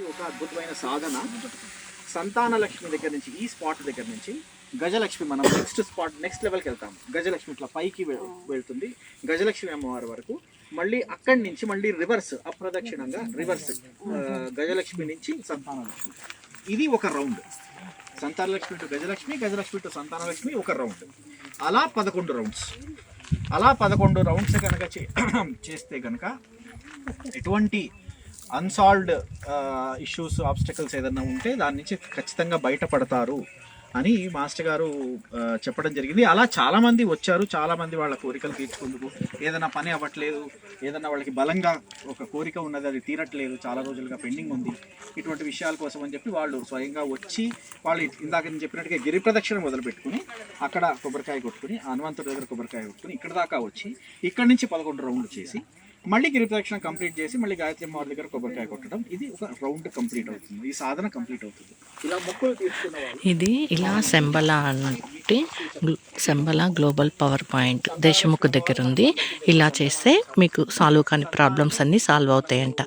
ఒక అద్భుతమైన సాధన. సంతాన లక్ష్మి దగ్గర నుంచి, ఈ స్పాట్ దగ్గర నుంచి గజలక్ష్మి, మనం నెక్స్ట్ లెవెల్కి వెళ్తాం. గజలక్ష్మి ఇట్లా పైకి వెళ్తుంది, గజలక్ష్మి అమ్మవారి వరకు. మళ్ళీ అక్కడి నుంచి మళ్ళీ రివర్స్, అప్రదక్షిణంగా రివర్స్ గజలక్ష్మి నుంచి సంతాన లక్ష్మి. ఇది ఒక రౌండ్. సంతాన లక్ష్మి టు గజలక్ష్మి, గజలక్ష్మి టు సంతాన లక్ష్మి ఒక రౌండ్. అలా 11 రౌండ్స్. అలా 11 రౌండ్స్ కనుక చేస్తే కనుక ఎటువంటి అన్సాల్వ్డ్ ఇష్యూస్, ఆబ్స్టకల్స్ ఏదన్నా ఉంటే దాని నుంచి ఖచ్చితంగా బయటపడతారు అని మాస్టర్ గారు చెప్పడం జరిగింది. అలా చాలామంది వచ్చారు, చాలామంది వాళ్ళ కోరికలు తీర్చుకుందుకు. ఏదైనా పని అవ్వట్లేదు, ఏదైనా వాళ్ళకి బలంగా ఒక కోరిక ఉన్నది, అది తీరట్లేదు, చాలా రోజులుగా పెండింగ్ ఉంది, ఇటువంటి విషయాల కోసం అని చెప్పి వాళ్ళు స్వయంగా వచ్చి, వాళ్ళు ఇందాక నేను చెప్పినట్టుగా గిరి ప్రదక్షిణ మొదలుపెట్టుకుని అక్కడ కొబ్బరికాయ కొట్టుకుని, హనుమంతుడి దగ్గర కొబ్బరికాయ కొట్టుకుని ఇక్కడ దాకా వచ్చి, ఇక్కడి నుంచి 11 రౌండ్లు చేసి మళ్ళీ గిరి ప్రదక్షిణ కంప్లీట్ చేసి మళ్ళీ గాయత్రి అమ్మవారి దగ్గర కొబ్బరికాయ కొట్టడం, ఇది ఒక రౌండ్ కంప్లీట్ అవుతుంది. ఈ సాధన కంప్లీట్ అవుతుంది. ఇలా మొక్కులు తీసుకున్న ఇది ఇలా శంబల అంటే శంబల గ్లోబల్ పవర్ పాయింట్ దేశముఖ దగ్గర ఉంది. ఇలా చేస్తే మీకు సాల్వ్ కాని ప్రాబ్లమ్స్ అన్నీ సాల్వ్ అవుతాయంట.